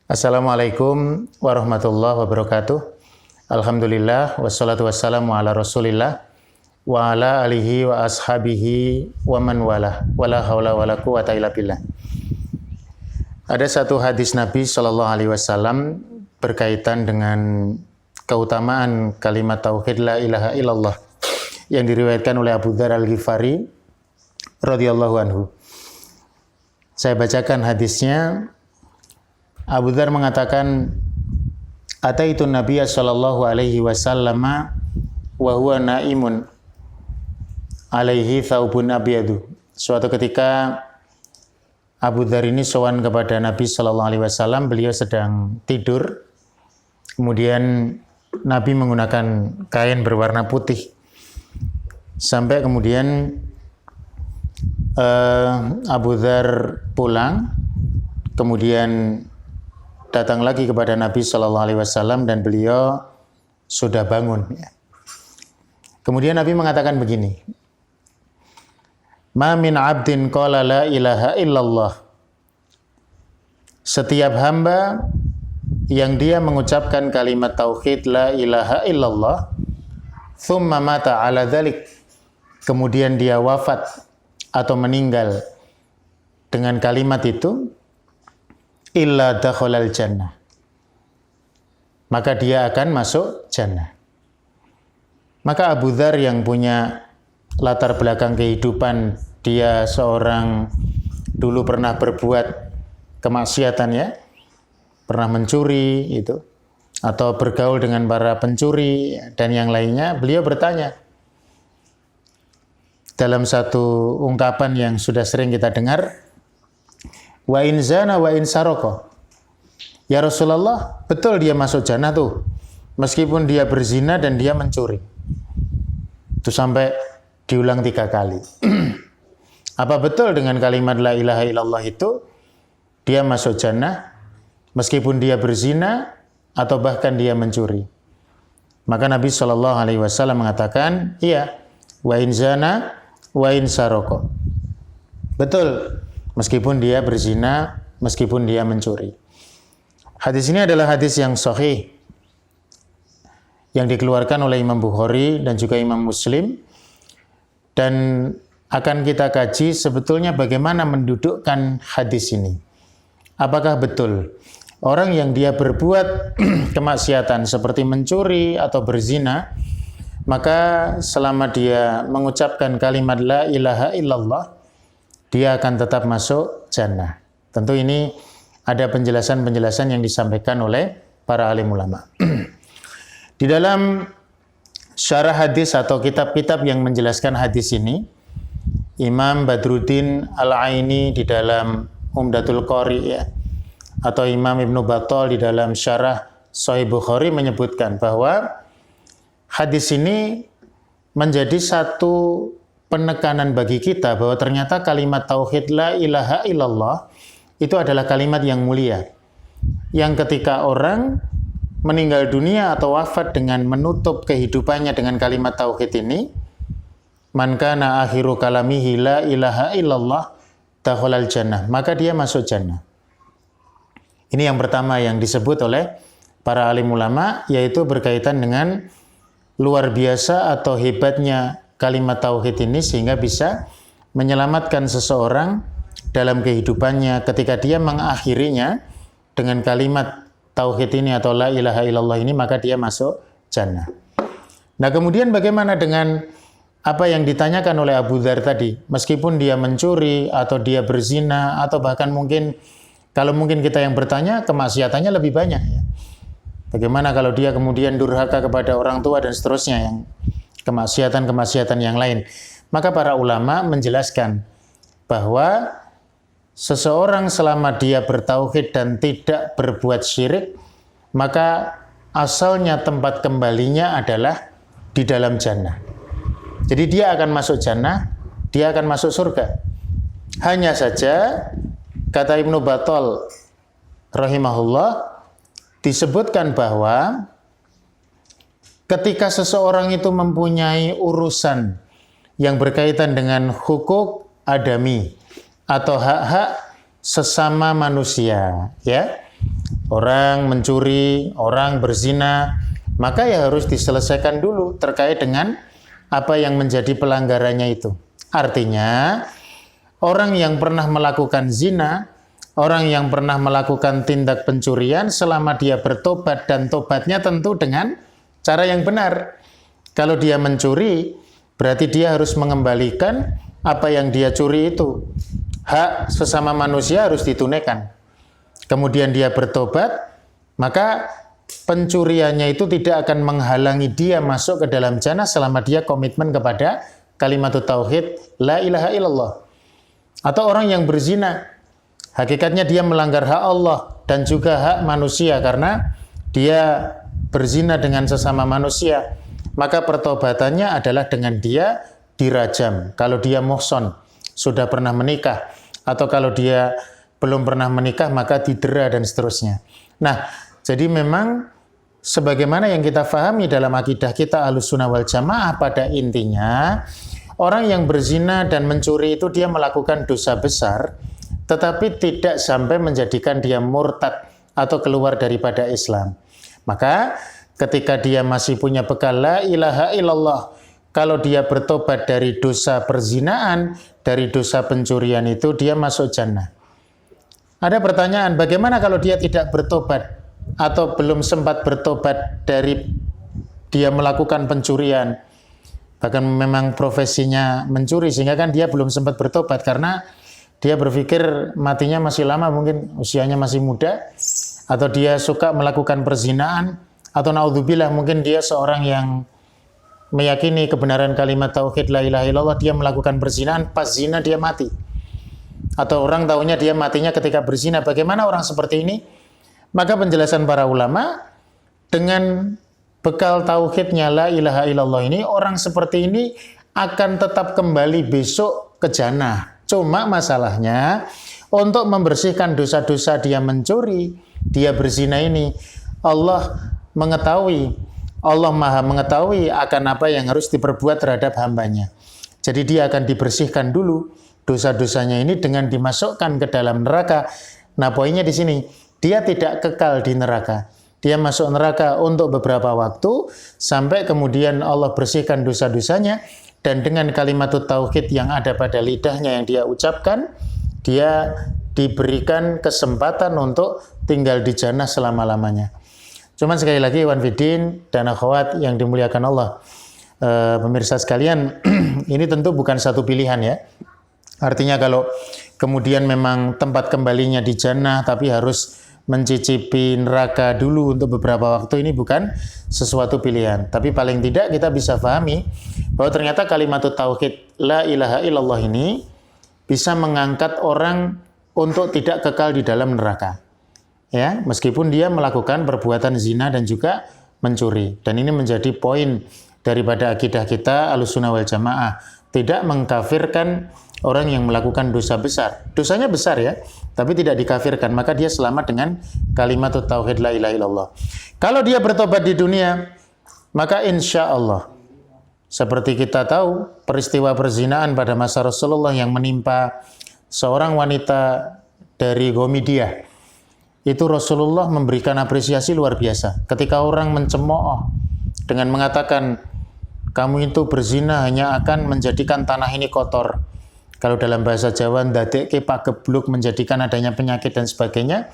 Assalamualaikum warahmatullahi wabarakatuh. Alhamdulillah wassalatu wassalamu ala Rasulillah wa ala alihi wa ashabihi wa man wala wala haula wala quwata illa billah. Ada satu hadis Nabi sallallahu alaihi wasallam berkaitan dengan keutamaan kalimat tauhid la ilaha illallah yang diriwayatkan oleh Abu Dzar Al-Ghifari radhiyallahu anhu. Saya bacakan hadisnya. Abu Dzar mengatakan, "Ataitu Nabiyya sallallahu alaihi wasallam wa huwa naimun alaihi thawbun abyadu." Suatu ketika Abu Dzar ini sowan kepada Nabi sallallahu alaihi wasallam, beliau sedang tidur. Kemudian Nabi menggunakan kain berwarna putih. Sampai kemudian Abu Dzar pulang, kemudian datang lagi kepada Nabi Shallallahu Alaihi Wasallam dan beliau sudah bangun. Kemudian Nabi mengatakan begini, "Ma min abdin qala la ilaha illallah." Setiap hamba yang dia mengucapkan kalimat tauhid la ilaha illallah, thumma mata ala dzalik, kemudian dia wafat atau meninggal dengan kalimat itu, illa dakhalal jannah, maka dia akan masuk jannah. Maka Abu Dzar yang punya latar belakang kehidupan, dia seorang dulu pernah berbuat kemaksiatan ya, pernah mencuri itu, atau bergaul dengan para pencuri dan yang lainnya, beliau bertanya dalam satu ungkapan yang sudah sering kita dengar, wa in zana wa in saroko. Ya Rasulullah, betul dia masuk jannah tuh, meskipun dia berzina dan dia mencuri. Itu sampai diulang 3 kali. Apa betul dengan kalimat la ilaha illallah itu dia masuk jannah meskipun dia berzina atau bahkan dia mencuri? Maka Nabi SAW mengatakan, iya, wa in zana wa in saroko. Betul, meskipun dia berzina, meskipun dia mencuri. Hadis ini adalah hadis yang sahih yang dikeluarkan oleh Imam Bukhari dan juga Imam Muslim, dan akan kita kaji sebetulnya bagaimana mendudukkan hadis ini. Apakah betul orang yang dia berbuat kemaksiatan seperti mencuri atau berzina, maka selama dia mengucapkan kalimat la ilaha illallah, dia akan tetap masuk jannah. Tentu ini ada penjelasan-penjelasan yang disampaikan oleh para alim ulama. Di dalam syarah hadis atau kitab-kitab yang menjelaskan hadis ini, Imam Badruddin Al-Aini di dalam Umdatul Qari ya, atau Imam Ibnu Battal di dalam syarah Sahih Bukhari menyebutkan bahwa hadis ini menjadi satu penekanan bagi kita bahwa ternyata kalimat tauhid la ilaha illallah itu adalah kalimat yang mulia, yang ketika orang meninggal dunia atau wafat dengan menutup kehidupannya dengan kalimat tauhid ini, man kana akhiru kalamihi la ilaha illallah dakhalal jannah, maka dia masuk jannah. Ini yang pertama yang disebut oleh para alim ulama, yaitu berkaitan dengan luar biasa atau hebatnya kalimat tauhid ini sehingga bisa menyelamatkan seseorang dalam kehidupannya ketika dia mengakhirinya dengan kalimat tauhid ini atau la ilaha illallah ini, maka dia masuk jannah. Nah, kemudian bagaimana dengan apa yang ditanyakan oleh Abu Dzar tadi? Meskipun dia mencuri atau dia berzina atau bahkan mungkin kalau mungkin kita yang bertanya kemaksiatannya lebih banyak ya. Bagaimana kalau dia kemudian durhaka kepada orang tua dan seterusnya, yang kemaksiatan-kemaksiatan yang lain? Maka para ulama menjelaskan bahwa seseorang selama dia bertauhid dan tidak berbuat syirik, maka asalnya tempat kembalinya adalah di dalam jannah. Jadi dia akan masuk jannah, dia akan masuk surga. Hanya saja, kata Ibnu Battal rahimahullah, disebutkan bahwa ketika seseorang itu mempunyai urusan yang berkaitan dengan hukuk adami atau hak-hak sesama manusia, ya, orang mencuri, orang berzina, maka ya harus diselesaikan dulu terkait dengan apa yang menjadi pelanggarannya itu. Artinya, orang yang pernah melakukan zina, orang yang pernah melakukan tindak pencurian, selama dia bertobat dan tobatnya tentu dengan cara yang benar. Kalau dia mencuri, berarti dia harus mengembalikan apa yang dia curi itu. Hak sesama manusia harus ditunaikan. Kemudian dia bertobat, maka pencuriannya itu tidak akan menghalangi dia masuk ke dalam jannah selama dia komitmen kepada kalimat tauhid la ilaha illallah. Atau orang yang berzina, hakikatnya dia melanggar hak Allah dan juga hak manusia karena dia berzina dengan sesama manusia. Maka pertobatannya adalah dengan dia dirajam. Kalau dia muhson, sudah pernah menikah, atau kalau dia belum pernah menikah maka didera dan seterusnya. Nah, jadi memang sebagaimana yang kita fahami dalam akidah kita Ahlussunnah wal Jamaah, pada intinya orang yang berzina dan mencuri itu dia melakukan dosa besar, tetapi tidak sampai menjadikan dia murtad atau keluar daripada Islam. Maka ketika dia masih punya bekal la ilaha illallah, kalau dia bertobat dari dosa perzinaan, dari dosa pencurian itu, dia masuk jannah. Ada pertanyaan, bagaimana kalau dia tidak bertobat atau belum sempat bertobat dari dia melakukan pencurian, bahkan memang profesinya mencuri, sehingga kan dia belum sempat bertobat karena dia berpikir matinya masih lama, mungkin usianya masih muda, atau dia suka melakukan perzinaan, atau naudzubillah mungkin dia seorang yang meyakini kebenaran kalimat tauhid la ilaha illallah, dia melakukan perzinaan, pas zina dia mati. Atau orang tahunya dia matinya ketika berzina. Bagaimana orang seperti ini? Maka penjelasan para ulama, dengan bekal tauhidnya la ilaha illallah ini, orang seperti ini akan tetap kembali besok ke jannah. Cuma masalahnya, untuk membersihkan dosa-dosa dia mencuri, dia berzina ini, Allah mengetahui, Allah maha mengetahui akan apa yang harus diperbuat terhadap hambanya. Jadi dia akan dibersihkan dulu dosa-dosanya ini dengan dimasukkan ke dalam neraka. Nah, poinnya di sini, dia tidak kekal di neraka. Dia masuk neraka untuk beberapa waktu sampai kemudian Allah bersihkan dosa-dosanya, dan dengan kalimat tauhid yang ada pada lidahnya yang dia ucapkan, dia diberikan kesempatan untuk tinggal di jannah selama-lamanya. Cuman sekali lagi, Iwan Fidin dan akhwat yang dimuliakan Allah, pemirsa sekalian, ini tentu bukan satu pilihan ya. Artinya kalau kemudian memang tempat kembalinya di jannah tapi harus mencicipi neraka dulu untuk beberapa waktu, ini bukan sesuatu pilihan. Tapi paling tidak kita bisa pahami bahwa ternyata kalimat tauhid la ilaha illallah ini bisa mengangkat orang untuk tidak kekal di dalam neraka. Ya, meskipun dia melakukan perbuatan zina dan juga mencuri. Dan ini menjadi poin daripada akidah kita Ahlussunnah wal Jamaah, tidak mengkafirkan orang yang melakukan dosa besar. Dosanya besar ya, tapi tidak dikafirkan, maka dia selamat dengan kalimat tauhid la ilaha illallah. Kalau dia bertobat di dunia, maka insya Allah, seperti kita tahu peristiwa perzinaan pada masa Rasulullah yang menimpa seorang wanita dari Ghamidiyah, itu Rasulullah memberikan apresiasi luar biasa. Ketika orang mencemooh dengan mengatakan, kamu itu berzina hanya akan menjadikan tanah ini kotor. Kalau dalam bahasa Jawa, ndadekke pagebluk, menjadikan adanya penyakit dan sebagainya.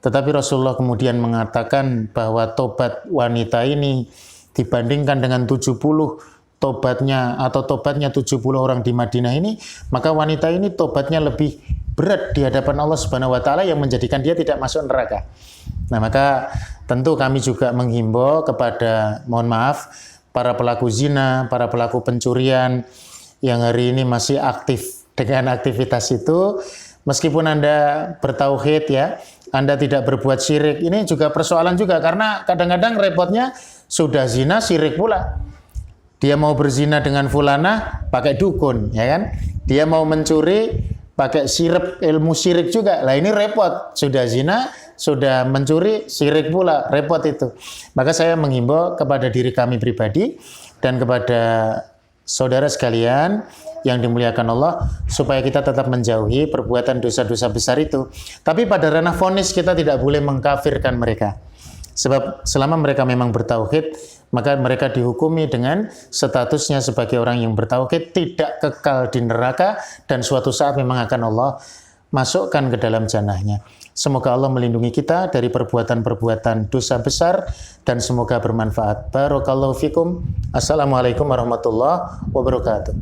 Tetapi Rasulullah kemudian mengatakan bahwa tobat wanita ini dibandingkan dengan 70 tobatnya atau tobatnya 70 orang di Madinah ini, maka wanita ini tobatnya lebih berat di hadapan Allah Subhanahu wa taala yang menjadikan dia tidak masuk neraka. Nah, maka tentu kami juga menghimbau kepada, mohon maaf, para pelaku zina, para pelaku pencurian yang hari ini masih aktif dengan aktivitas itu, meskipun Anda bertauhid ya, Anda tidak berbuat syirik, ini juga persoalan juga, karena kadang-kadang repotnya sudah zina syirik pula. Dia mau berzina dengan fulanah pakai dukun, ya kan? Dia mau mencuri pakai sirep ilmu syirik juga. Lah ini repot, sudah zina, sudah mencuri, syirik pula, repot itu. Maka saya menghimbau kepada diri kami pribadi dan kepada saudara sekalian, yang dimuliakan Allah, supaya kita tetap menjauhi perbuatan dosa-dosa besar itu. Tapi pada ranah vonis kita tidak boleh mengkafirkan mereka. Sebab selama mereka memang bertauhid, maka mereka dihukumi dengan statusnya sebagai orang yang bertauhid, tidak kekal di neraka, dan suatu saat memang akan Allah masukkan ke dalam jannahnya. Semoga Allah melindungi kita dari perbuatan-perbuatan dosa besar dan semoga bermanfaat. Barakallahu fikum. Assalamualaikum warahmatullahi wabarakatuh.